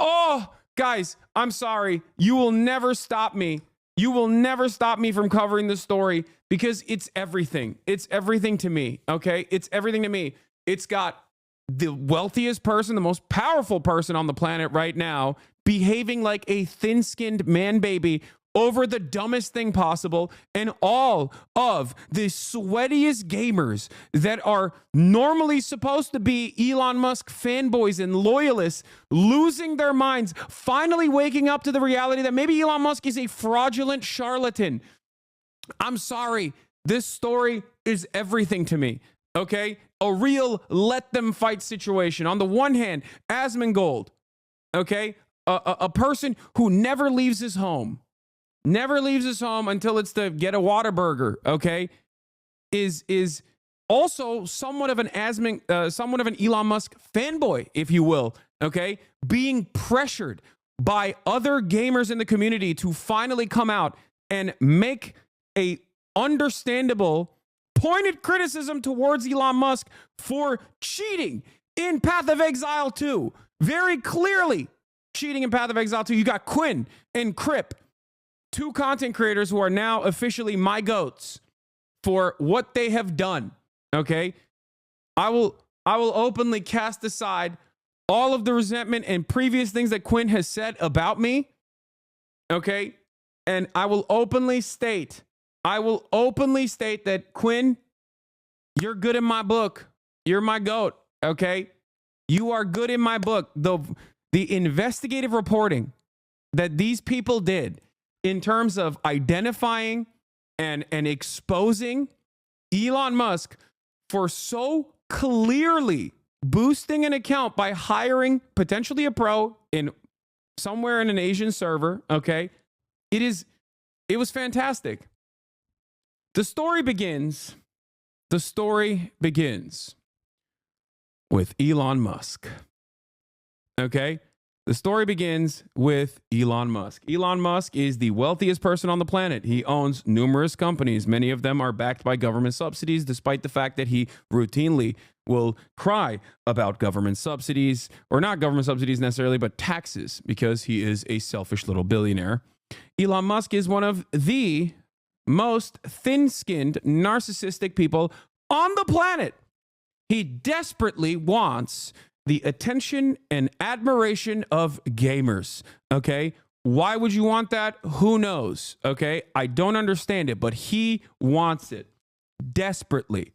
Oh, guys, I'm sorry. You will never stop me. You will never stop me from covering this story because it's everything. It's everything to me, okay? It's everything to me. It's got the wealthiest person, the most powerful person on the planet right now, behaving like a thin-skinned man baby over the dumbest thing possible, and all of the sweatiest gamers that are normally supposed to be Elon Musk fanboys and loyalists losing their minds, finally waking up to the reality that maybe Elon Musk is a fraudulent charlatan. I'm sorry. This story is everything to me, okay? A real let them fight situation. On the one hand, Asmongold, okay? A person who never leaves his home until it's to get a Whataburger, okay, is also somewhat of an Elon Musk fanboy, if you will, okay, being pressured by other gamers in the community to finally come out and make a understandable, pointed criticism towards Elon Musk for cheating in Path of Exile 2. Very clearly cheating in Path of Exile 2. You got Quinn and Crip, two content creators who are now officially my goats for what they have done, okay? I will openly cast aside all of the resentment and previous things that Quinn has said about me, okay? And I will openly state that, Quinn, you're good in my book. You're my goat, okay? You are good in my book. The investigative reporting that these people did in terms of identifying and exposing Elon Musk for so clearly boosting an account by hiring potentially a pro in somewhere in an Asian server, okay? It was fantastic. The story begins with Elon Musk. Okay? The story begins with Elon Musk. Elon Musk is the wealthiest person on the planet. He owns numerous companies. Many of them are backed by government subsidies, despite the fact that he routinely will cry about government subsidies, or not government subsidies necessarily, but taxes, because he is a selfish little billionaire. Elon Musk is one of the most thin-skinned, narcissistic people on the planet. He desperately wants the attention and admiration of gamers, okay? Why would you want that? Who knows, okay? I don't understand it, but he wants it desperately.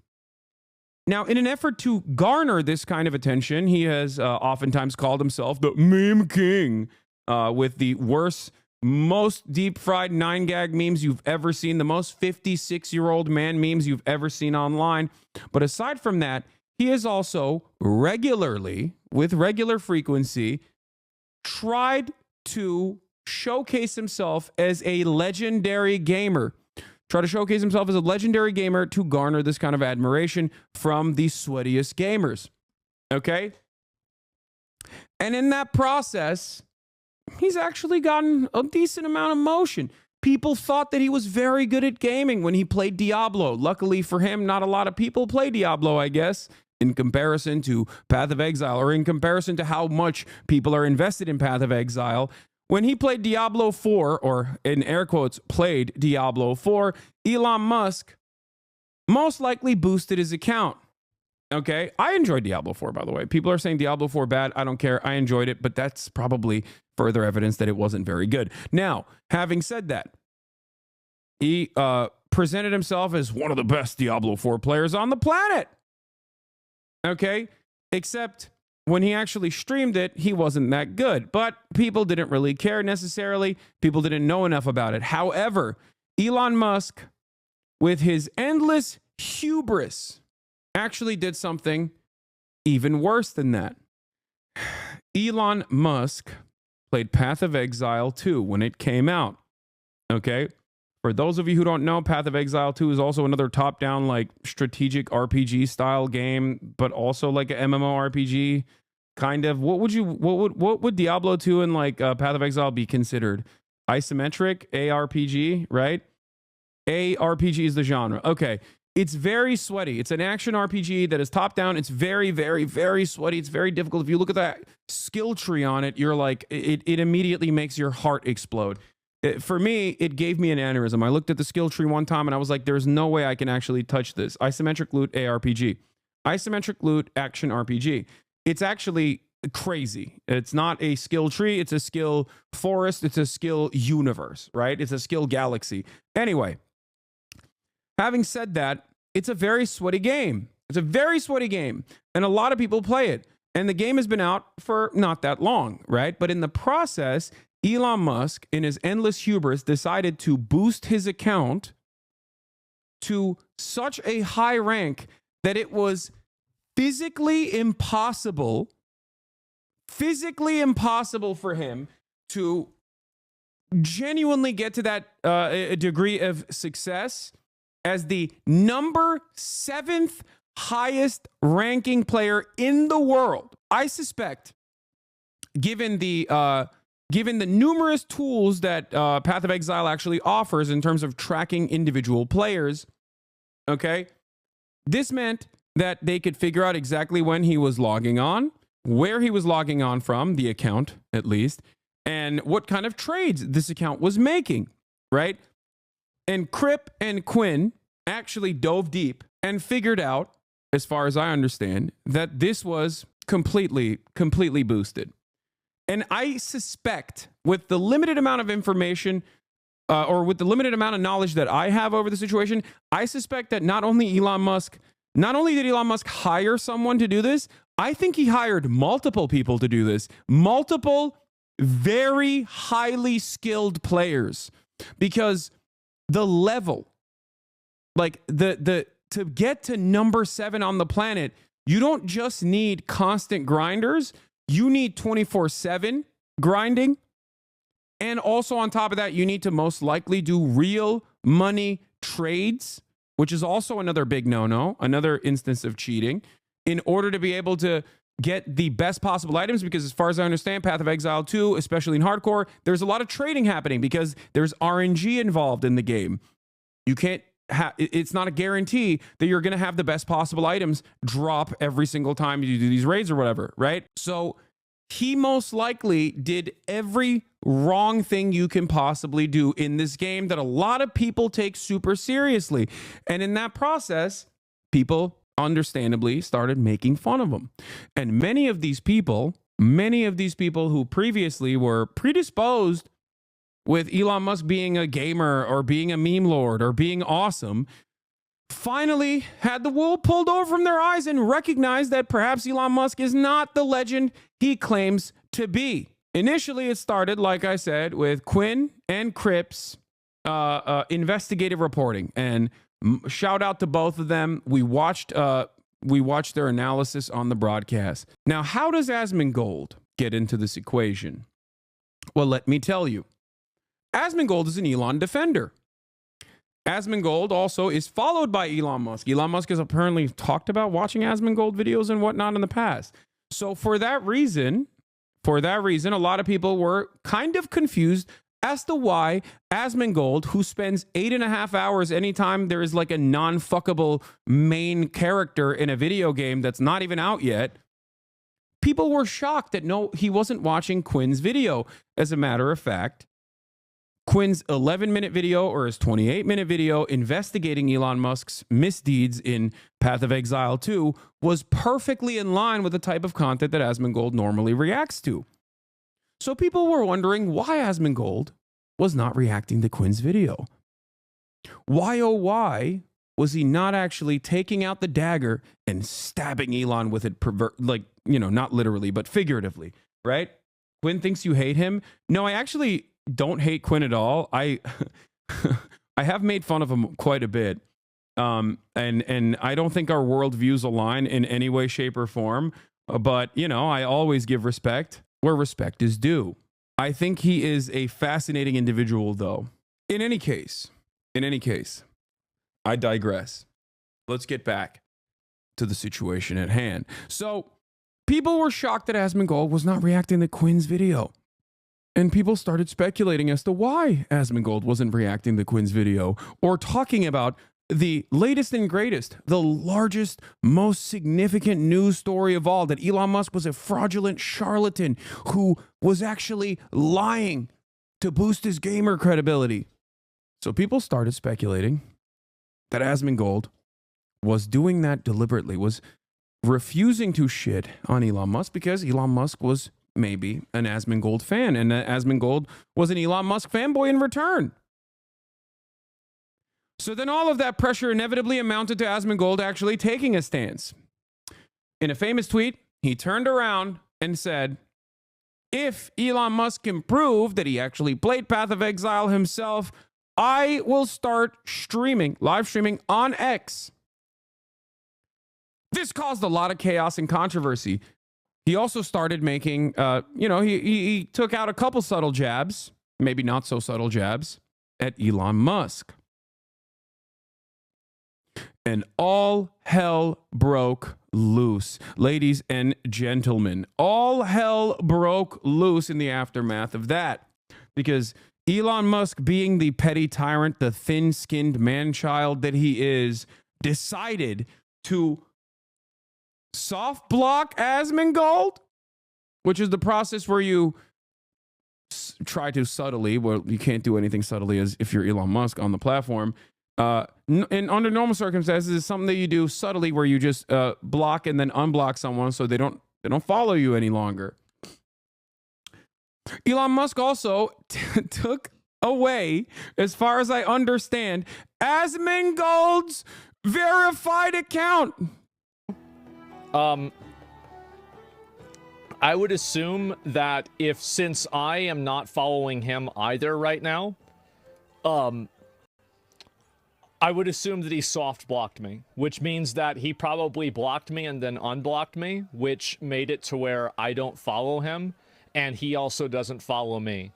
Now, in an effort to garner this kind of attention, he has oftentimes called himself the meme king, with the worst, most deep-fried 9-gag memes you've ever seen, the most 56-year-old man memes you've ever seen online. But aside from that, he has also regularly, with regular frequency, tried to showcase himself as a legendary gamer. Try to showcase himself as a legendary gamer to garner this kind of admiration from the sweatiest gamers. Okay? And in that process, he's actually gotten a decent amount of motion. People thought that he was very good at gaming when he played Diablo. Luckily for him, not a lot of people play Diablo, I guess, in comparison to Path of Exile, or in comparison to how much people are invested in Path of Exile. When he played Diablo 4, or in air quotes, played Diablo 4, Elon Musk most likely boosted his account. Okay? I enjoyed Diablo 4, by the way. People are saying Diablo 4 bad. I don't care. I enjoyed it, but that's probably further evidence that it wasn't very good. Now, having said that, he presented himself as one of the best Diablo 4 players on the planet. Okay? Except when he actually streamed it, he wasn't that good. But people didn't really care necessarily. People didn't know enough about it. However, Elon Musk, with his endless hubris, actually did something even worse than that. Elon Musk played Path of Exile 2 when it came out. Okay? For those of you who don't know, Path of Exile 2 is also another top-down, like, strategic RPG style game, but also like a MMORPG kind of. What would Diablo 2 and like Path of Exile be considered? Isometric ARPG, right? ARPG is the genre. Okay. It's very sweaty. It's an action RPG that is top down. It's very, very, very sweaty. It's very difficult. If you look at that skill tree on it, you're like, it immediately makes your heart explode. For me, it gave me an aneurysm. I looked at the skill tree one time and I was like, there's no way I can actually touch this. Isometric loot ARPG. Isometric loot action RPG. It's actually crazy. It's not a skill tree. It's a skill forest. It's a skill universe, right? It's a skill galaxy. Anyway, having said that, it's a very sweaty game. It's a very sweaty game. And a lot of people play it. And the game has been out for not that long, right? But in the process, Elon Musk, in his endless hubris, decided to boost his account to such a high rank that it was physically impossible for him to genuinely get to that degree of success as the number 7th highest ranking player in the world. I suspect, given the numerous tools that Path of Exile actually offers in terms of tracking individual players, okay, this meant that they could figure out exactly when he was logging on, where he was logging on from, the account at least, and what kind of trades this account was making, right? And Crip and Quinn actually dove deep and figured out, as far as I understand, that this was completely boosted. And I suspect, with the limited amount of information or with the limited amount of knowledge that I have over the situation, I suspect that not only did Elon Musk hire someone to do this, I think he hired multiple people to do this. Multiple very highly skilled players. Because the level, like to get to number 7 on the planet, you don't just need constant grinders. You need 24/7 grinding. And also on top of that, you need to most likely do real money trades, which is also another big no-no, another instance of cheating, in order to be able to get the best possible items. Because as far as I understand, Path of Exile 2, especially in hardcore, there's a lot of trading happening because there's RNG involved in the game. You can't it's not a guarantee that you're going to have the best possible items drop every single time you do these raids or whatever, right? So he most likely did every wrong thing you can possibly do in this game that a lot of people take super seriously. And in that process, people understandably started making fun of him. And many of these people who previously were predisposed with Elon Musk being a gamer or being a meme lord or being awesome, finally had the wool pulled over from their eyes and recognized that perhaps Elon Musk is not the legend he claims to be. Initially, it started, like I said, with Quinn and Crip's investigative reporting. And shout out to both of them. We watched their analysis on the broadcast. Now, how does Asmongold get into this equation? Well, let me tell you. Asmongold is an Elon defender. Asmongold also is followed by Elon Musk. Elon Musk has apparently talked about watching Asmongold videos and whatnot in the past. So for that reason, a lot of people were kind of confused as to why Asmongold, who spends 8.5 hours anytime there is like a non-fuckable main character in a video game that's not even out yet, people were shocked that no, he wasn't watching Quinn's video. As a matter of fact, Quinn's 11-minute video or his 28-minute video investigating Elon Musk's misdeeds in Path of Exile 2 was perfectly in line with the type of content that Asmongold normally reacts to. So people were wondering why Asmongold was not reacting to Quinn's video. Why, oh why, was he not actually taking out the dagger and stabbing Elon with it, not literally, but figuratively, right? Quinn thinks you hate him. No, I actually don't hate Quinn at all. I have made fun of him quite a bit. And I don't think our worldviews align in any way, shape, or form. But, I always give respect where respect is due. I think he is a fascinating individual, though. In any case, I digress. Let's get back to the situation at hand. So people were shocked that Asmongold was not reacting to Quinn's video. And people started speculating as to why Asmongold wasn't reacting to Quinn's video or talking about the latest and greatest, the largest, most significant news story of all, that Elon Musk was a fraudulent charlatan who was actually lying to boost his gamer credibility. So people started speculating that Asmongold was doing that deliberately, was refusing to shit on Elon Musk because Elon Musk was maybe an Asmongold fan, and Asmongold was an Elon Musk fanboy in return. So then all of that pressure inevitably amounted to Asmongold actually taking a stance. In a famous tweet, he turned around and said, if Elon Musk can prove that he actually played Path of Exile himself, I will start live streaming on X. This caused a lot of chaos and controversy. He also started making, he took out a couple subtle jabs, maybe not so subtle jabs, at Elon Musk. And all hell broke loose. Ladies and gentlemen, all hell broke loose in the aftermath of that. Because Elon Musk, being the petty tyrant, the thin-skinned man-child that he is, decided to soft block Asmongold, which is the process where you try to subtly, well, you can't do anything subtly as if you're Elon Musk on the platform. And under normal circumstances, it's something that you do subtly where you just block and then unblock someone so they don't follow you any longer. Elon Musk also took away, as far as I understand, Asmongold's verified account. I would assume that since I am not following him either right now, I would assume that he soft blocked me, which means that he probably blocked me and then unblocked me, which made it to where I don't follow him, and he also doesn't follow me.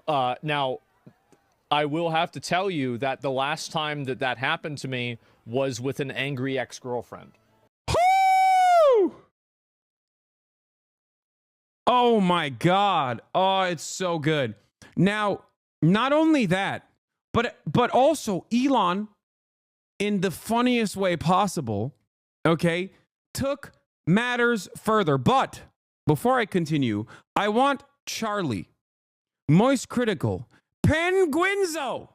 Now, I will have to tell you that the last time that happened to me was with an angry ex-girlfriend. Oh my God. Oh, it's so good. Now, not only that, but also Elon, in the funniest way possible, okay, took matters further. But before I continue, I want Charlie, Moist Critical, Penguin0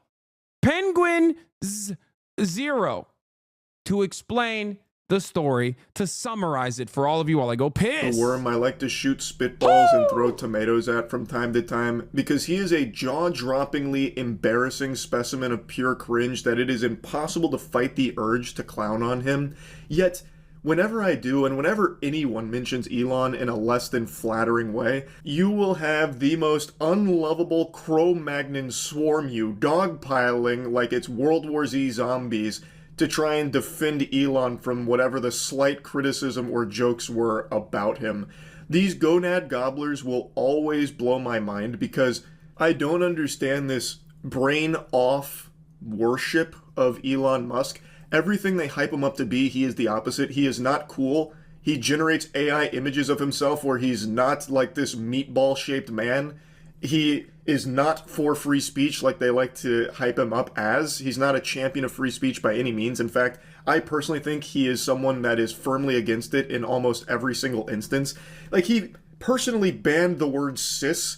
to explain the story, to summarize it for all of you while I go piss. A worm I like to shoot spitballs and throw tomatoes at from time to time, because he is a jaw-droppingly embarrassing specimen of pure cringe that it is impossible to fight the urge to clown on him. Yet, whenever I do, and whenever anyone mentions Elon in a less than flattering way, you will have the most unlovable Cro-Magnon swarm you, dogpiling like it's World War Z zombies, to try and defend Elon from whatever the slight criticism or jokes were about him. These gonad gobblers will always blow my mind because I don't understand this brain-off worship of Elon Musk. Everything they hype him up to be, he is the opposite. He is not cool. He generates AI images of himself where he's not like this meatball-shaped man. He is not for free speech like they like to hype him up as. He's not a champion of free speech by any means. In fact, I personally think he is someone that is firmly against it in almost every single instance. Like, he personally banned the word cis.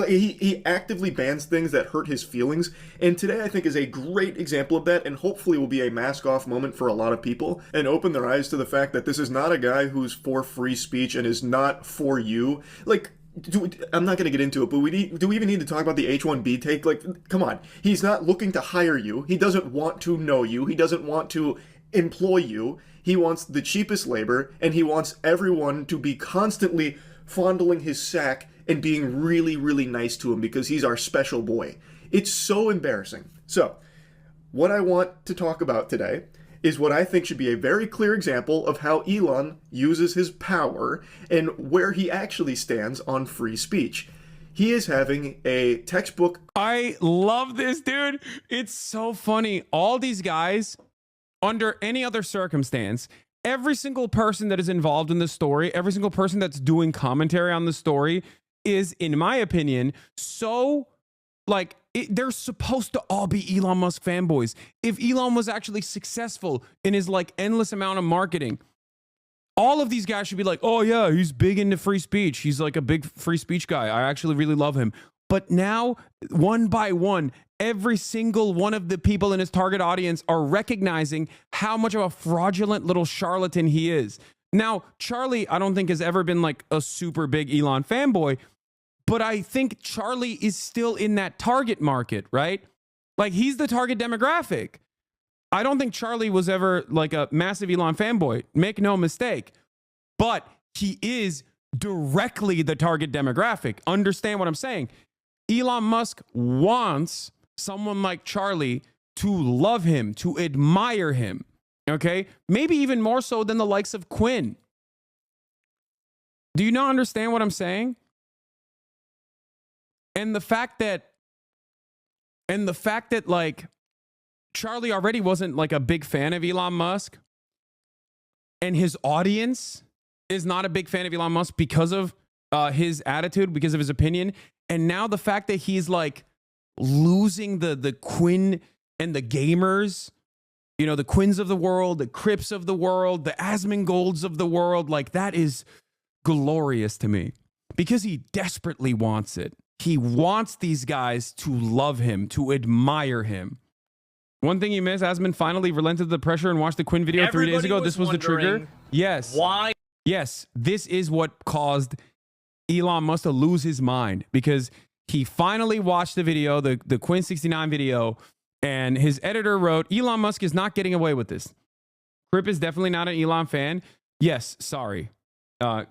He actively bans things that hurt his feelings, and today I think is a great example of that, and hopefully will be a mask-off moment for a lot of people, and open their eyes to the fact that this is not a guy who's for free speech and is not for you. Like, I'm not going to get into it, but do we even need to talk about the H-1B take? Like, come on. He's not looking to hire you. He doesn't want to know you. He doesn't want to employ you. He wants the cheapest labor, and he wants everyone to be constantly fondling his sack and being really, really nice to him because he's our special boy. It's so embarrassing. So, what I want to talk about today is what I think should be a very clear example of how Elon uses his power and where he actually stands on free speech. He is having a textbook. I love this, dude. It's so funny. All these guys, under any other circumstance, every single person that is involved in the story, every single person that's doing commentary on the story is, in my opinion, so Like, they're supposed to all be Elon Musk fanboys. If Elon was actually successful in his like endless amount of marketing, all of these guys should be like, oh yeah, he's big into free speech. He's like a big free speech guy. I actually really love him. But now, one by one, every single one of the people in his target audience are recognizing how much of a fraudulent little charlatan he is. Now, Charlie, I don't think has ever been like a super big Elon fanboy, but I think Charlie is still in that target market, right? Like, he's the target demographic. I don't think Charlie was ever like a massive Elon fanboy. Make no mistake. But he is directly the target demographic. Understand what I'm saying? Elon Musk wants someone like Charlie to love him, to admire him. Okay? Maybe even more so than the likes of Quinn. Do you not understand what I'm saying? And the fact that like Charlie already wasn't like a big fan of Elon Musk, and his audience is not a big fan of Elon Musk because of his attitude, because of his opinion. And now the fact that he's like losing the Quinn and the gamers, you know, the Quinns of the world, the Crips of the world, the Asmongolds of the world, like that is glorious to me because he desperately wants it. He wants these guys to love him, to admire him. One thing you missed, Asmon finally relented the pressure and watched the Quinn video 3 days ago. This was the trigger. Yes. Why? Yes, this is what caused Elon Musk to lose his mind because he finally watched the video, the Quinn 69 video, and his editor wrote, Elon Musk is not getting away with this. Crip is definitely not an Elon fan. Yes, sorry.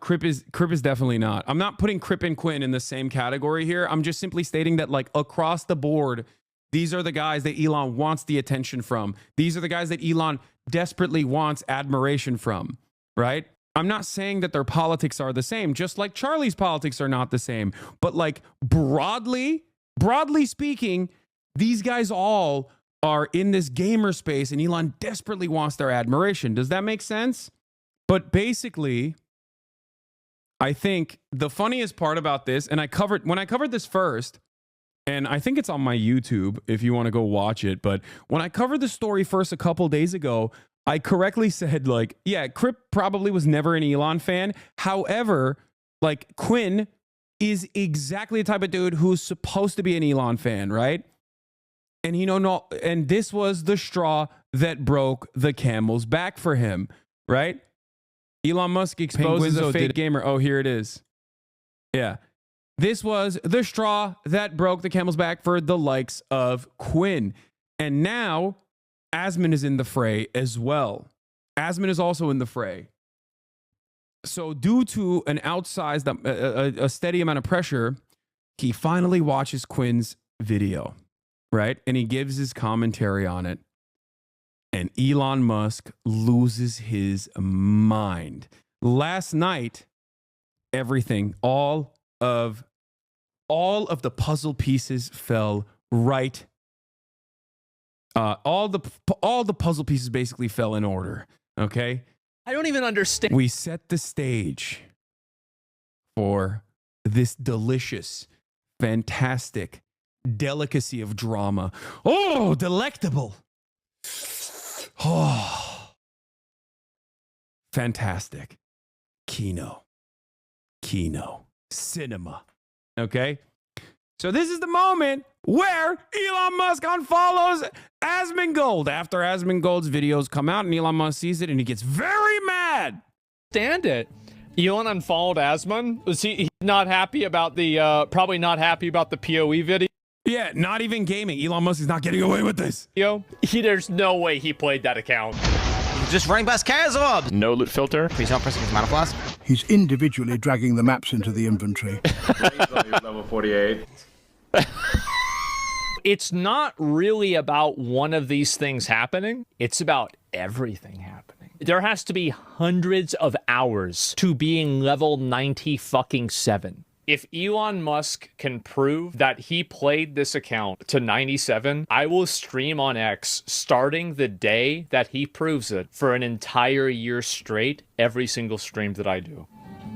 Crip is definitely not. I'm not putting Crip and Quinn in the same category here. I'm just simply stating that like across the board, these are the guys that Elon wants the attention from. These are the guys that Elon desperately wants admiration from, right? I'm not saying that their politics are the same, just like Charlie's politics are not the same. But like broadly speaking, these guys all are in this gamer space and Elon desperately wants their admiration. Does that make sense? But basically, I think the funniest part about this, and when I covered this first, and I think it's on my YouTube if you want to go watch it, but when I covered the story first a couple days ago, I correctly said like, yeah, Crip probably was never an Elon fan. However, like Quinn is exactly the type of dude who's supposed to be an Elon fan, right? And and this was the straw that broke the camel's back for him, right? Elon Musk exposes a fake gamer. Oh, here it is. Yeah. This was the straw that broke the camel's back for the likes of Quinn. And now Asmon is in the fray as well. Asmon is also in the fray. So due to an outsized, a steady amount of pressure, he finally watches Quinn's video, right? And he gives his commentary on it. And Elon Musk loses his mind. Last night, everything, all of the puzzle pieces fell right. All the puzzle pieces basically fell in order. Okay? I don't even understand. We set the stage for this delicious, fantastic delicacy of drama. Oh, delectable. Oh, fantastic. Kino, cinema. Okay? So this is the moment where Elon Musk unfollows Asmongold after Asmongold's videos come out and Elon Musk sees it and he gets very mad. Stand it. Elon unfollowed Asmon. Was he not happy about the, probably not happy about the PoE video? Yeah, not even gaming. Elon Musk is not getting away with this. There's no way he played that account. Just running past Kazov. No loot filter. Please don't press his mana flask. He's individually dragging the maps into the inventory. Level 48. It's not really about one of these things happening. It's about everything happening. There has to be hundreds of hours to being level 97. If Elon Musk can prove that he played this account to 97, I will stream on X starting the day that he proves it for an entire year straight, every single stream that I do.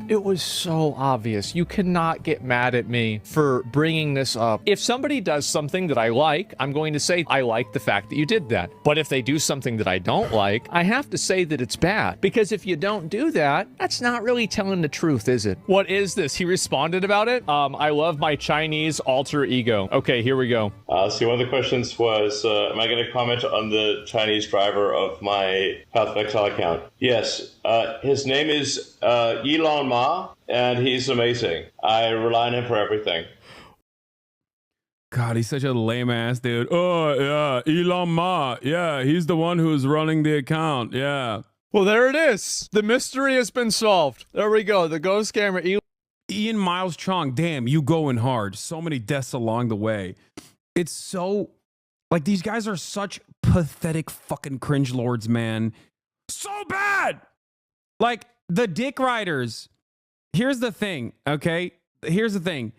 It was so obvious. You cannot get mad at me for bringing this up. If somebody does something that I like, I'm going to say, I like the fact that you did that. But if they do something that I don't like, I have to say that it's bad. Because if you don't do that, that's not really telling the truth, is it? What is this? He responded about it? I love my Chinese alter ego. Okay, here we go. So one of the questions was, am I going to comment on the Chinese driver of my Path of Exile account? Yes. His name is Elon Musk, and he's amazing. I rely on him for everything. God, he's such a lame ass dude. Oh, yeah, Elon Musk. Yeah, he's the one who's running the account. Yeah. Well, there it is. The mystery has been solved. There we go. The ghost scammer. Ian Miles Chong. Damn, you going hard. So many deaths along the way. It's so... Like, these guys are such pathetic fucking cringe lords, man. So bad! Like, the dick riders... Here's the thing, okay? Here's the thing.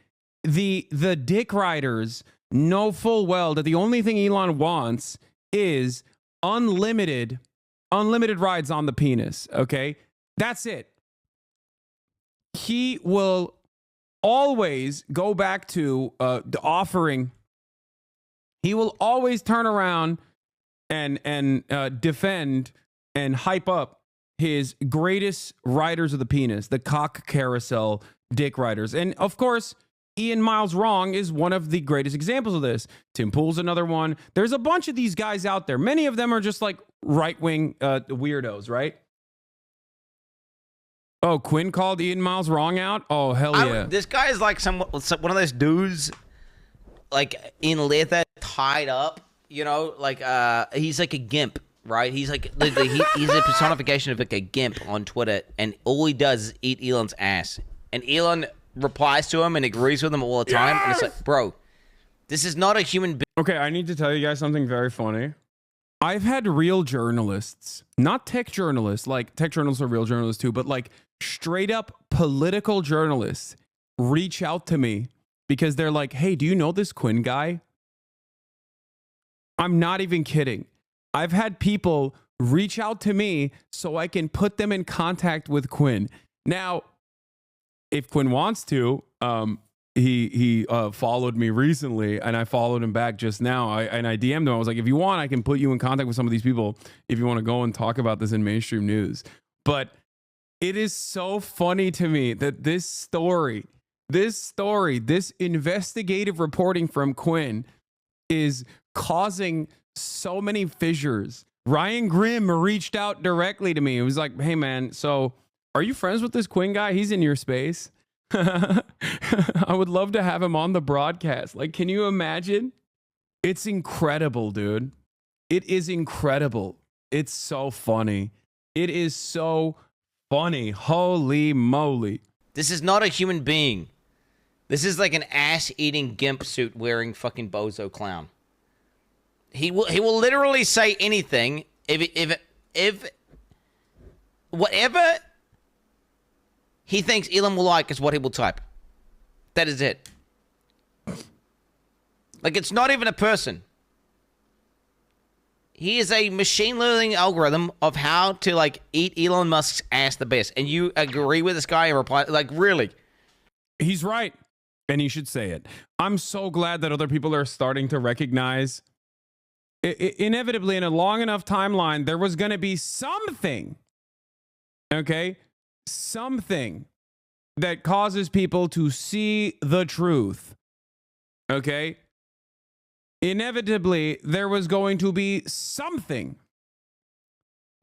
The dick riders know full well that the only thing Elon wants is unlimited rides on the penis, okay? That's it. He will always go back to the offering. He will always turn around and defend and hype up his greatest riders of the penis, the cock carousel dick riders. And of course, Ian Miles Wrong is one of the greatest examples of this. Tim Pool's another one. There's a bunch of these guys out there. Many of them are just like right-wing weirdos, right? Oh, Quinn called Ian Miles Wrong out? Oh, hell yeah. This guy is like one of those dudes, like in leather, tied up, you know, like he's like a gimp. Right, he's like he's a personification of like a gimp on Twitter, and all he does is eat Elon's ass. And Elon replies to him and agrees with him all the time. Yes! And it's like, bro, this is not a human being. Okay, I need to tell you guys something very funny. I've had real journalists, not tech journalists, like tech journalists are real journalists too, but like straight up political journalists reach out to me because they're like, hey, do you know this Quinn guy? I'm not even kidding. I've had people reach out to me so I can put them in contact with Quinn. Now, if Quinn wants to, he followed me recently, and I followed him back just now. I DM'd him. I was like, if you want, I can put you in contact with some of these people if you want to go and talk about this in mainstream news. But it is so funny to me that this investigative reporting from Quinn is causing so many fissures. Ryan Grimm reached out directly to me. It was like, hey man, so are you friends with this Quinn guy? He's in your space. I would love to have him on the broadcast. Like, can you imagine? It's incredible, dude. It is incredible. It's so funny. It is so funny. Holy moly. This is not a human being. This is like an ass-eating gimp suit wearing fucking bozo clown. He will literally say anything if whatever he thinks Elon will like is what he will type. That is it. Like, it's not even a person. He is a machine learning algorithm of how to like eat Elon Musk's ass the best. And you agree with this guy and reply, like, really? He's right. And he should say it. I'm so glad that other people are starting to recognize inevitably in a long enough timeline, there was going to be something, okay? Something that causes people to see the truth, okay? Inevitably, there was going to be something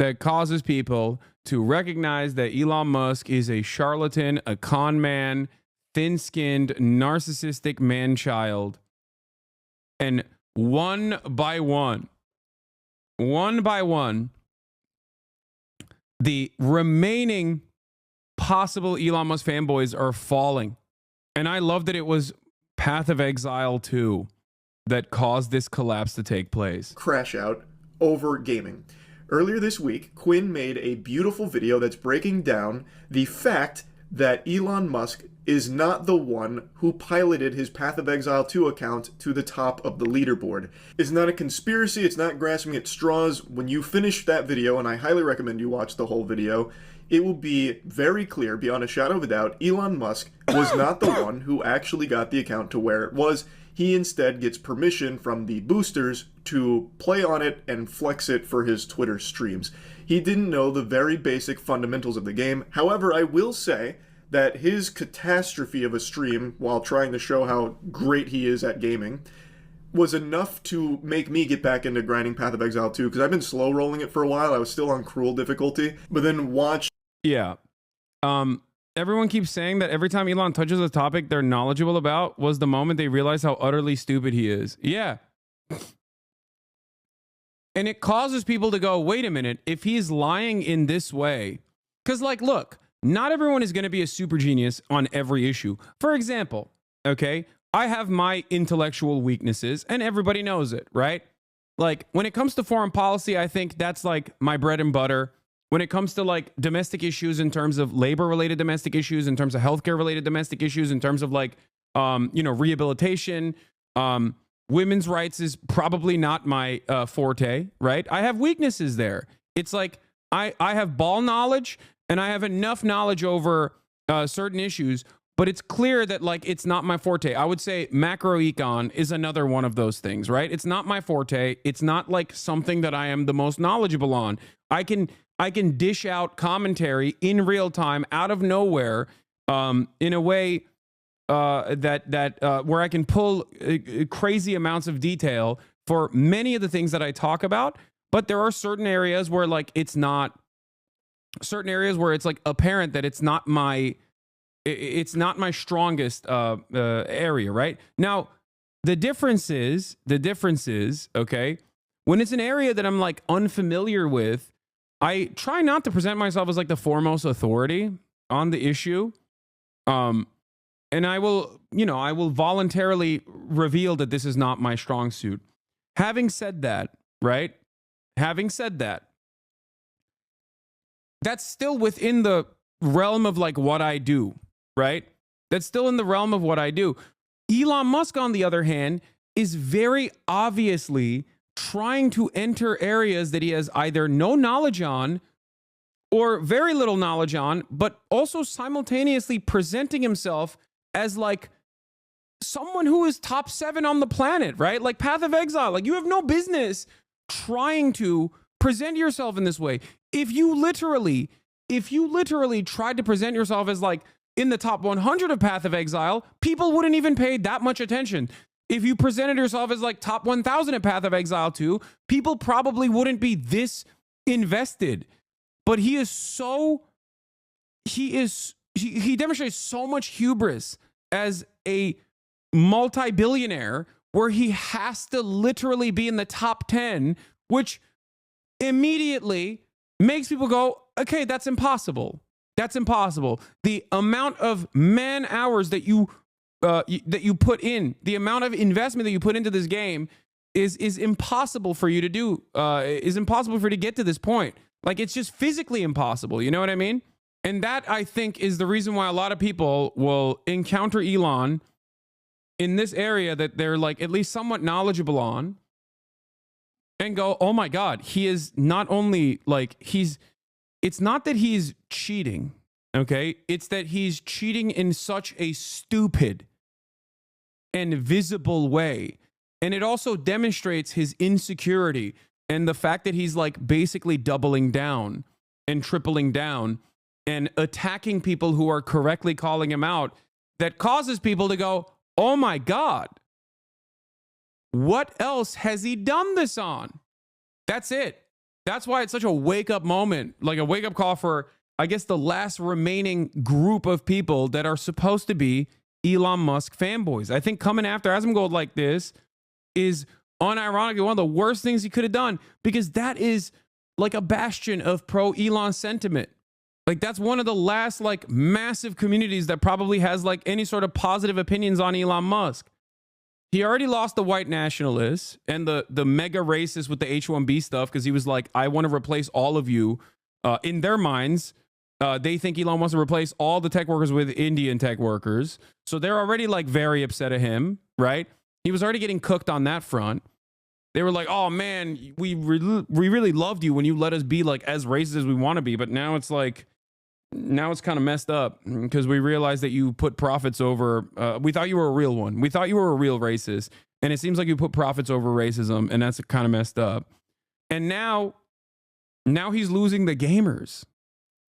that causes people to recognize that Elon Musk is a charlatan, a con man, thin-skinned, narcissistic man-child. And one by one, the remaining possible Elon Musk fanboys are falling. And I love that it was Path of Exile 2 that caused this collapse to take place. Crash out over gaming. Earlier this week, Quinn made a beautiful video that's breaking down the fact that Elon Musk is not the one who piloted his Path of Exile 2 account to the top of the leaderboard. It's not a conspiracy, it's not grasping at straws. When you finish that video, and I highly recommend you watch the whole video, it will be very clear, beyond a shadow of a doubt, Elon Musk was not the one who actually got the account to where it was. He instead gets permission from the boosters to play on it and flex it for his Twitter streams. He didn't know the very basic fundamentals of the game. However, I will say that his catastrophe of a stream while trying to show how great he is at gaming was enough to make me get back into grinding Path of Exile 2, because I've been slow rolling it for a while. I was still on cruel difficulty, but then watch. Yeah. Everyone keeps saying that every time Elon touches a topic they're knowledgeable about was the moment they realize how utterly stupid he is. Yeah. And it causes people to go, wait a minute, if he's lying in this way, because like, look, not everyone is going to be a super genius on every issue. For example, okay, I have my intellectual weaknesses and everybody knows it, right? Like when it comes to foreign policy, I think that's like my bread and butter. When it comes to like domestic issues in terms of labor related domestic issues, in terms of healthcare related domestic issues, in terms of like, rehabilitation, women's rights is probably not my forte, right? I have weaknesses there. It's like I have ball knowledge and I have enough knowledge over certain issues, but it's clear that like it's not my forte. I would say macroecon is another one of those things, right? It's not my forte. It's not like something that I am the most knowledgeable on. I can dish out commentary in real time out of nowhere in a way that where I can pull crazy amounts of detail for many of the things that I talk about. But there are certain areas where like it's not, certain areas where it's like apparent that it's not my strongest area, right? Now, the difference is, okay, when it's an area that I'm like unfamiliar with, I try not to present myself as like the foremost authority on the issue. And I will voluntarily reveal that this is not my strong suit. Having said that, right? Having said that, that's still within the realm of like what I do, right? That's still in the realm of what I do. Elon Musk, on the other hand, is very obviously trying to enter areas that he has either no knowledge on or very little knowledge on, but also simultaneously presenting himself as like someone who is top 7 on the planet, right? Like Path of Exile, like you have no business trying to present yourself in this way. If you literally tried to present yourself as like in the top 100 of Path of Exile, people wouldn't even pay that much attention. If you presented yourself as like top 1,000 at Path of Exile 2, people probably wouldn't be this invested. But he demonstrates so much hubris as a multi-billionaire where he has to literally be in the top 10, which immediately makes people go, okay, that's impossible. That's impossible. The amount of man hours that you put in, the amount of investment that you put into this game is impossible for you to do, is impossible for you to get to this point. Like, it's just physically impossible. You know what I mean? And that, I think, is the reason why a lot of people will encounter Elon in this area that they're like at least somewhat knowledgeable on and go, oh my God, he is not only like it's not that he's cheating, okay? It's that he's cheating in such a stupid and visible way. And it also demonstrates his insecurity and the fact that he's like basically doubling down and tripling down and attacking people who are correctly calling him out, that causes people to go, oh my God, what else has he done this on? That's it. That's why it's such a wake-up moment, like a wake-up call for, I guess, the last remaining group of people that are supposed to be Elon Musk fanboys. I think coming after Asmongold like this is unironically one of the worst things he could have done, because that is like a bastion of pro-Elon sentiment. Like, that's one of the last like massive communities that probably has like any sort of positive opinions on Elon Musk. He already lost the white nationalists and the mega racists with the H-1B stuff, because he was like, I want to replace all of you. In their minds, they think Elon wants to replace all the tech workers with Indian tech workers. So they're already like very upset at him, right? He was already getting cooked on that front. They were like, oh man, we really loved you when you let us be like as racist as we want to be. But now it's like, now it's kind of messed up because we realized that you put profits over. We thought you were a real one. We thought you were a real racist, and it seems like you put profits over racism, and that's kind of messed up. And now he's losing the gamers.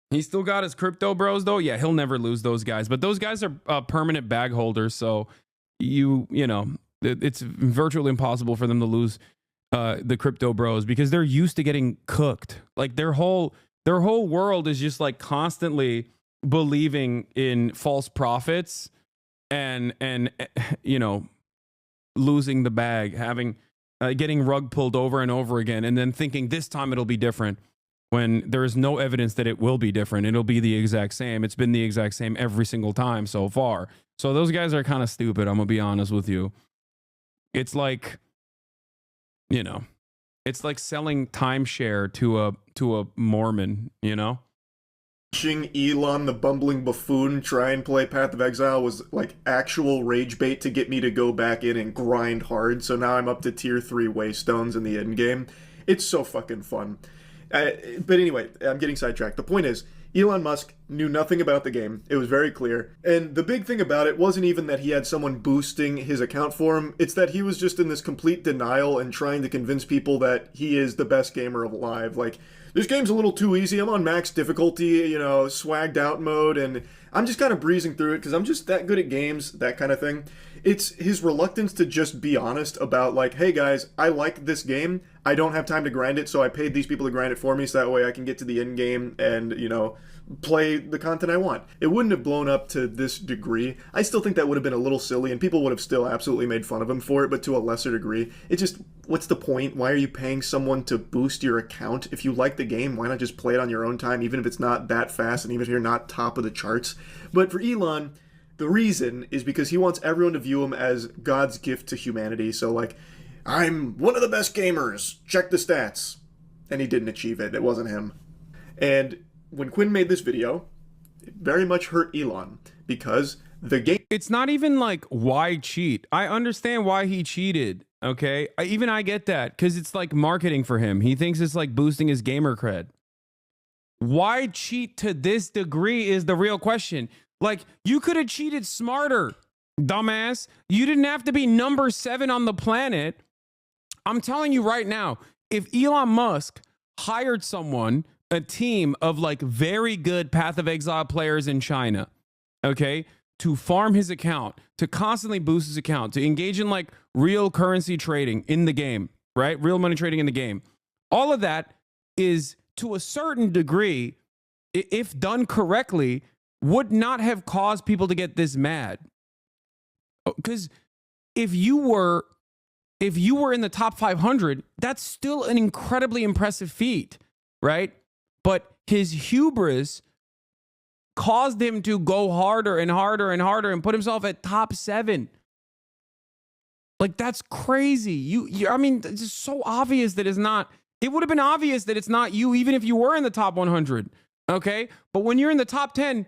He's still got his crypto bros though. Yeah, he'll never lose those guys. But those guys are permanent bag holders, so you know it's virtually impossible for them to lose the crypto bros because they're used to getting cooked. Like their whole world is just like constantly believing in false profits and you know, losing the bag, having getting rug pulled over and over again, and then thinking this time it'll be different when there is no evidence that it will be different. It'll be the exact same. It's been the exact same every single time so far. So those guys are kind of stupid. I'm gonna be honest with you. It's like, you know, it's like selling timeshare to a Mormon, you know? Watching Elon the bumbling buffoon try and play Path of Exile was like actual rage bait to get me to go back in and grind hard. So now I'm up to tier 3 waystones in the end game. It's so fucking fun. But anyway, I'm getting sidetracked. The point is, Elon Musk knew nothing about the game. It was very clear. And the big thing about it wasn't even that he had someone boosting his account for him. It's that he was just in this complete denial and trying to convince people that he is the best gamer alive. Like, this game's a little too easy. I'm on max difficulty, you know, swagged out mode, and I'm just kind of breezing through it because I'm just that good at games, that kind of thing. It's his reluctance to just be honest about like, hey guys, I like this game. I don't have time to grind it, so I paid these people to grind it for me so that way I can get to the end game and, you know, play the content I want. It wouldn't have blown up to this degree. I still think that would have been a little silly and people would have still absolutely made fun of him for it, but to a lesser degree. It just, what's the point? Why are you paying someone to boost your account? If you like the game, why not just play it on your own time, even if it's not that fast and even if you're not top of the charts? But for Elon, the reason is because he wants everyone to view him as God's gift to humanity. So like, I'm one of the best gamers. Check the stats. And he didn't achieve it. It wasn't him. And when Quinn made this video, it very much hurt Elon because the game... It's not even like, why cheat? I understand why he cheated, okay? I get that because it's like marketing for him. He thinks it's like boosting his gamer cred. Why cheat to this degree is the real question. Like, you could have cheated smarter, dumbass. You didn't have to be number 7 on the planet. I'm telling you right now, if Elon Musk hired someone, a team of like very good Path of Exile players in China, okay, to farm his account, to constantly boost his account, to engage in like real currency trading in the game, right? Real money trading in the game. All of that is to a certain degree, if done correctly, would not have caused people to get this mad. Because if you were in the top 500, that's still an incredibly impressive feat, right? But his hubris caused him to go harder and harder and harder and put himself at top 7. Like, that's crazy. I mean, it's just so obvious that it's not. It would have been obvious that it's not you, even if you were in the top 100, okay? But when you're in the top 10,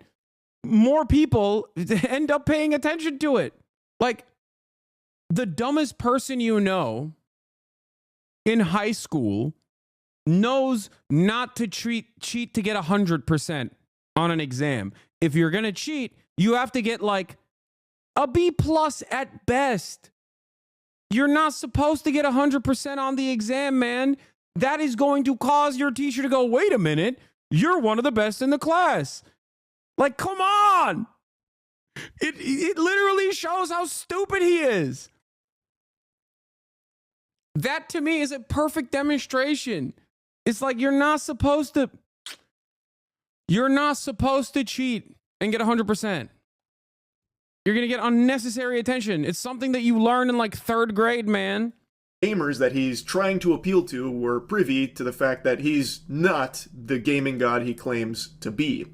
more people end up paying attention to it. Like, the dumbest person you know in high school knows not to cheat to get 100% on an exam. If you're going to cheat, you have to get like a B+ at best. You're not supposed to get 100% on the exam, man. That is going to cause your teacher to go, wait a minute, you're one of the best in the class. Like, come on. It literally shows how stupid he is. That to me is a perfect demonstration. It's like you're not supposed to cheat and get 100%. You're going to get unnecessary attention. It's something that you learn in like 3rd grade, man. Gamers that he's trying to appeal to were privy to the fact that he's not the gaming god he claims to be.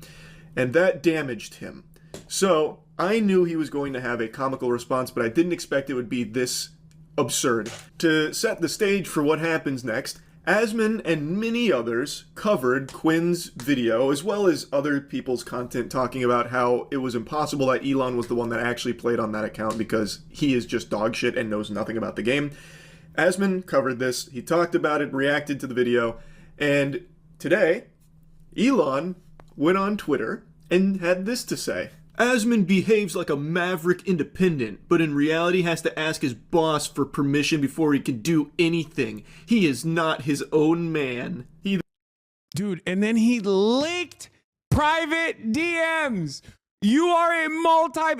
And that damaged him. So I knew he was going to have a comical response, but I didn't expect it would be this absurd. To set the stage for what happens next, Asmon and many others covered Quinn's video, as well as other people's content talking about how it was impossible that Elon was the one that actually played on that account because he is just dog shit and knows nothing about the game. Asmon covered this, he talked about it, reacted to the video, and today, Elon went on Twitter and had this to say. Asmon behaves like a maverick independent, but in reality has to ask his boss for permission before he can do anything. He is not his own man. Dude, and then he leaked private DMs. You are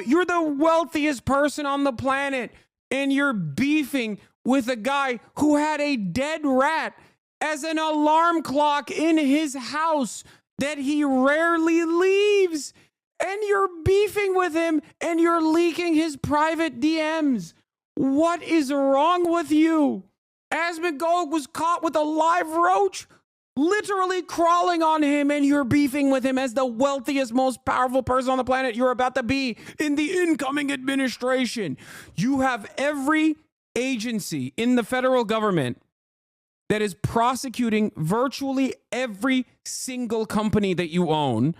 you're the wealthiest person on the planet, and you're beefing with a guy who had a dead rat as an alarm clock in his house that he rarely leaves. And you're beefing with him, and you're leaking his private DMs. What is wrong with you? Asmongold was caught with a live roach literally crawling on him, and you're beefing with him as the wealthiest, most powerful person on the planet you're about to be in the incoming administration. You have every agency in the federal government that is prosecuting virtually every single company that you own,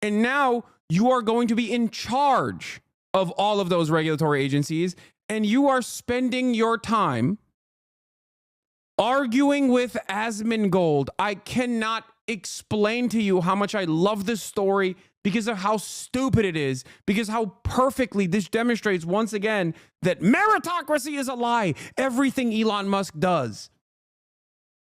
and now you are going to be in charge of all of those regulatory agencies, and you are spending your time arguing with Asmongold. I cannot explain to you how much I love this story because of how stupid it is, because how perfectly this demonstrates once again that meritocracy is a lie. Everything Elon Musk does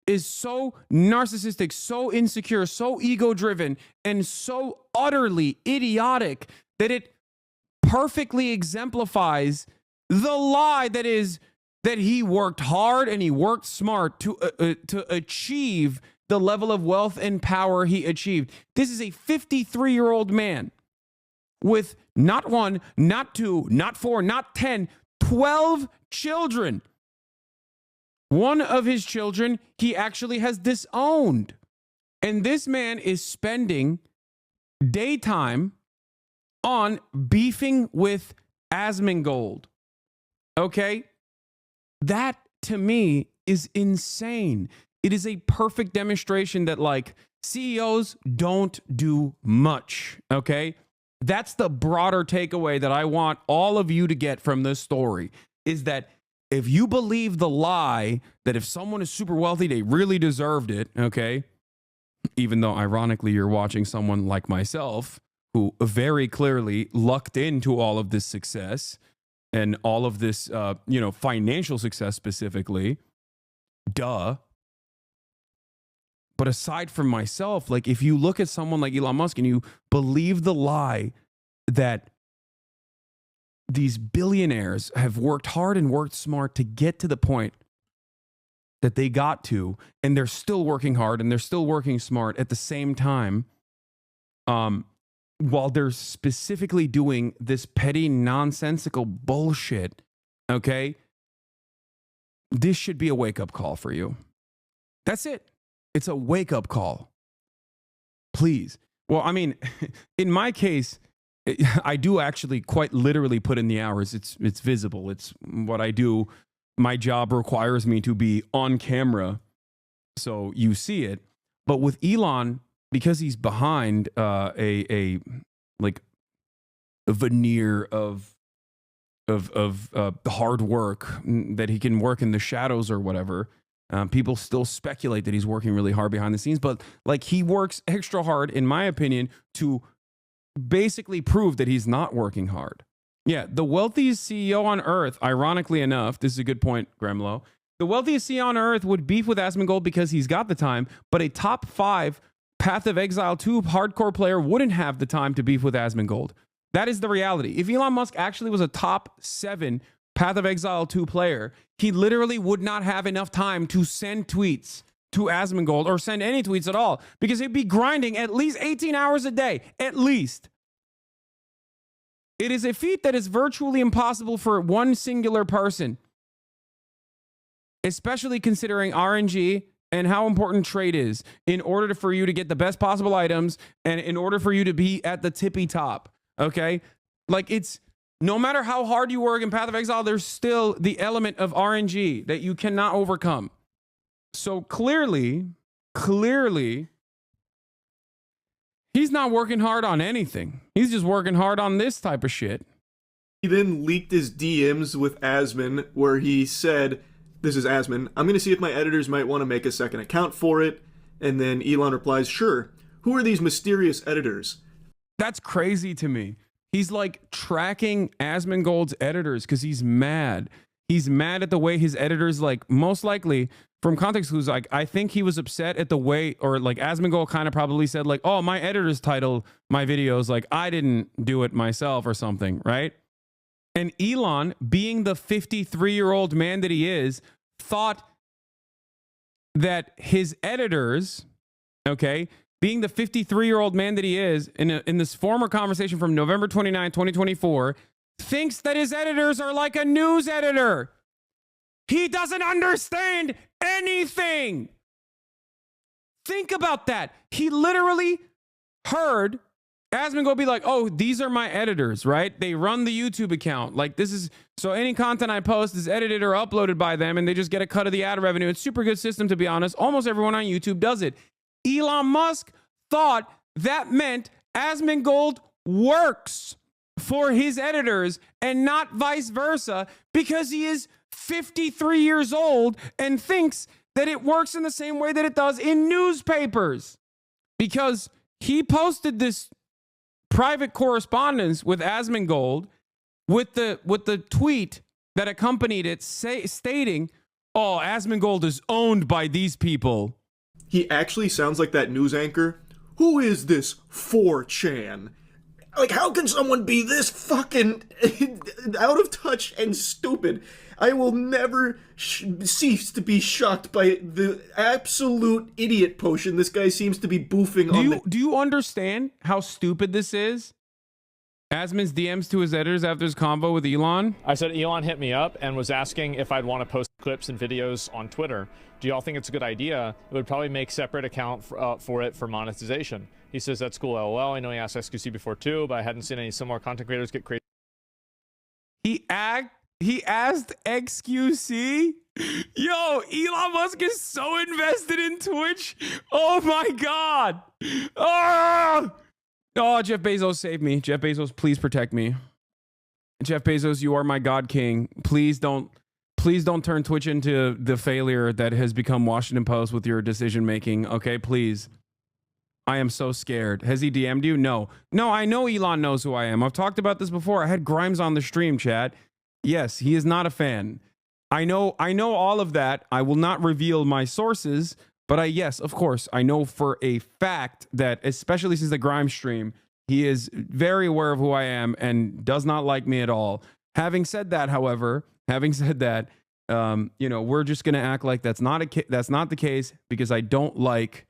is so narcissistic, so insecure, so ego-driven, and so utterly idiotic that it perfectly exemplifies the lie that is that he worked hard and he worked smart to achieve the level of wealth and power he achieved. This is a 53-year-old man with not one, not two, not four, not 10, 12 children. One of his children he actually has disowned. And this man is spending daytime on beefing with Asmongold. Okay? That, to me, is insane. It is a perfect demonstration that, like, CEOs don't do much, okay? That's the broader takeaway that I want all of you to get from this story, is that if you believe the lie that if someone is super wealthy, they really deserved it, okay? Even though, ironically, you're watching someone like myself who very clearly lucked into all of this success and all of this, financial success specifically. Duh. But aside from myself, like, if you look at someone like Elon Musk and you believe the lie that these billionaires have worked hard and worked smart to get to the point that they got to, and they're still working hard and they're still working smart at the same time, while they're specifically doing this petty, nonsensical bullshit, okay? This should be a wake-up call for you. That's it. It's a wake-up call. Please. Well, I mean, in my case, I do actually quite literally put in the hours. It's visible. It's what I do. My job requires me to be on camera, so you see it. But with Elon, because he's behind a veneer of hard work that he can work in the shadows or whatever, people still speculate that he's working really hard behind the scenes. But like, he works extra hard, in my opinion, to basically prove that he's not working hard. Yeah, the wealthiest CEO on earth, ironically enough, this is a good point, Gremlo. The wealthiest CEO on earth would beef with Asmongold because he's got the time, but a top 5 Path of Exile 2 hardcore player wouldn't have the time to beef with Asmongold. That is the reality. If Elon Musk actually was a top 7 Path of Exile 2 player, he literally would not have enough time to send tweets to Asmongold or send any tweets at all, because he'd be grinding at least 18 hours a day, at least. It is a feat that is virtually impossible for one singular person, especially considering RNG and how important trade is in order for you to get the best possible items and in order for you to be at the tippy top, okay? Like, it's, no matter how hard you work in Path of Exile, there's still the element of RNG that you cannot overcome. So clearly, he's not working hard on anything. He's just working hard on this type of shit. He then leaked his DMs with Asmon, where he said, this is Asmon, I'm going to see if my editors might want to make a second account for it. And then Elon replies, sure. Who are these mysterious editors? That's crazy to me. He's like tracking Asmongold's editors because he's mad. He's mad at the way his editors, like, most likely from context, who's like, I think he was upset at the way, or like Asmongold kind of probably said like, oh, my editors title my videos like I didn't do it myself or something, right? And Elon, being the 53-year-old man that he is, thought that his editors, okay, being the 53-year-old man that he is, in this former conversation from November 29, 2024, thinks that his editors are like a news editor. He doesn't understand anything. Think about that. He literally heard Asmongold be like, oh, these are my editors, right? They run the YouTube account. Like, this is, so any content I post is edited or uploaded by them, and they just get a cut of the ad revenue. It's a super good system, to be honest. Almost everyone on YouTube does it. Elon Musk thought that meant Asmongold works for his editors and not vice versa, because he is 53 years old and thinks that it works in the same way that it does in newspapers. Because he posted this private correspondence with Asmongold with the tweet that accompanied it stating, oh, Asmongold is owned by these people. He actually sounds like that news anchor. Who is this 4chan? Like, how can someone be this fucking out of touch and stupid? I will never cease to be shocked by the absolute idiot potion this guy seems to be boofing on. Do you understand how stupid this is? Asmon's DMs to his editors after his convo with Elon. I said Elon hit me up and was asking if I'd want to post clips and videos on Twitter. Do y'all think it's a good idea? It would probably make separate account for it for monetization. He says, that's cool, LOL. I know he asked XQC before too, but I hadn't seen any similar content creators get crazy. He asked XQC? Yo, Elon Musk is so invested in Twitch. Oh my God. Oh, Jeff Bezos, save me. Jeff Bezos, please protect me. Jeff Bezos, you are my God King. Please don't turn Twitch into the failure that has become Washington Post with your decision making. Okay, please. I am so scared. Has he DM'd you? No. No, I know Elon knows who I am. I've talked about this before. I had Grimes on the stream, chat. Yes, he is not a fan. I know all of that. I will not reveal my sources, but yes, of course, I know for a fact that, especially since the Grimes stream, he is very aware of who I am and does not like me at all. Having said that, however, we're just going to act like that's not the case, because I don't like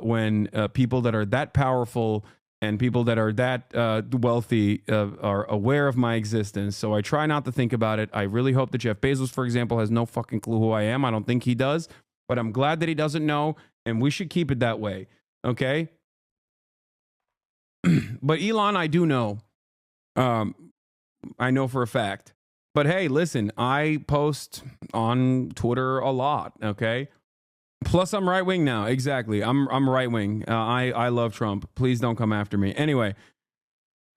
when people that are that powerful and people that are that wealthy are aware of my existence. So I try not to think about it. I really hope that Jeff Bezos, for example, has no fucking clue who I am. I don't think he does, but I'm glad that he doesn't know, and we should keep it that way. Okay? But Elon, I do know. I know for a fact. But hey, listen, I post on Twitter a lot, okay? Plus, I'm right wing now. Exactly. I'm right wing. I love Trump. Please don't come after me. Anyway,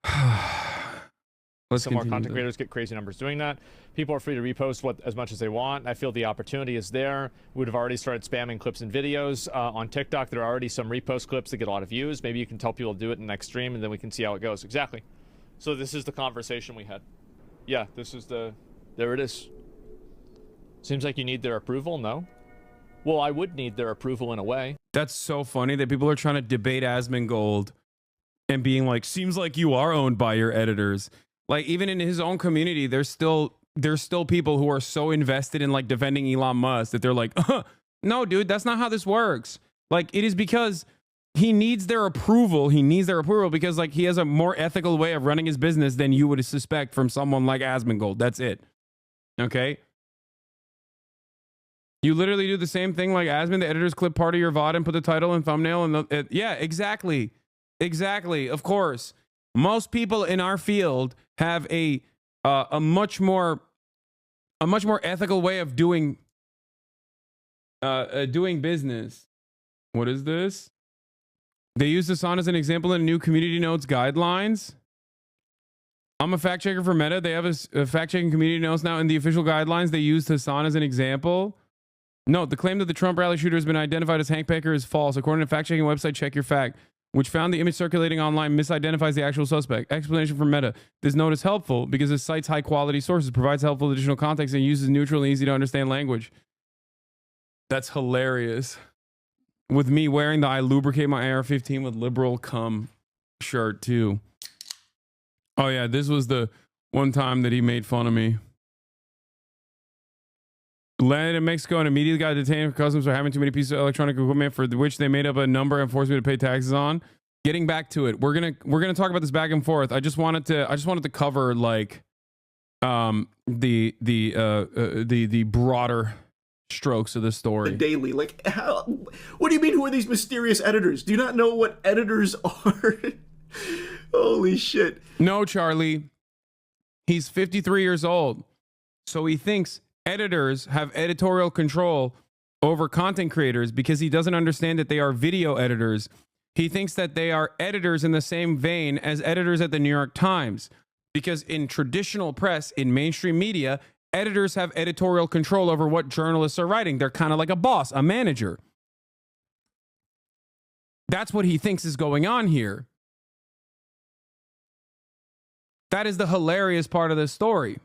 some more content creators get crazy numbers doing that. People are free to repost as much as they want. I feel the opportunity is there. We would have already started spamming clips and videos on TikTok. There are already some repost clips that get a lot of views. Maybe you can tell people to do it in the next stream, and then we can see how it goes. Exactly. So this is the conversation we had. Yeah, there it is. Seems like you need their approval. No. Well, I would need their approval in a way. That's so funny that people are trying to debate Asmongold and being like, seems like you are owned by your editors. Like, even in his own community, there's still people who are so invested in like defending Elon Musk that they're like, no, dude, that's not how this works. Like, it is because he needs their approval. He needs their approval because like he has a more ethical way of running his business than you would suspect from someone like Asmongold. That's it. Okay. You literally do the same thing like Asmon. The editors clip part of your VOD and put the title and thumbnail and yeah, exactly. Exactly. Of course. Most people in our field have a much more ethical way of doing business. What is this? They use Hasan as an example in new community notes guidelines. I'm a fact checker for Meta. They have a fact checking community notes now in the official guidelines. They used Hasan as an example. No, the claim that the Trump rally shooter has been identified as Hasanpiker is false. According to fact-checking website Check Your Fact, which found the image circulating online misidentifies the actual suspect. Explanation from Meta. This note is helpful because it cites high-quality sources, provides helpful additional context, and uses neutral and easy-to-understand language. That's hilarious. With me wearing the I lubricate my AR-15 with liberal cum shirt, too. Oh, yeah, this was the one time that he made fun of me. Landed in Mexico and immediately got detained for customs for having too many pieces of electronic equipment for which they made up a number and forced me to pay taxes on. Getting back to it, we're gonna talk about this back and forth. I just wanted to cover like the broader strokes of the story. The Daily, like, how? What do you mean? Who are these mysterious editors? Do you not know what editors are? Holy shit! No, Charlie, he's 53 years old, so he thinks editors have editorial control over content creators because he doesn't understand that they are video editors. He thinks that they are editors in the same vein as editors at the New York Times, because in traditional press, in mainstream media, editors have editorial control over what journalists are writing. They're kind of like a boss, a manager. That's what he thinks is going on here. That is the hilarious part of this story.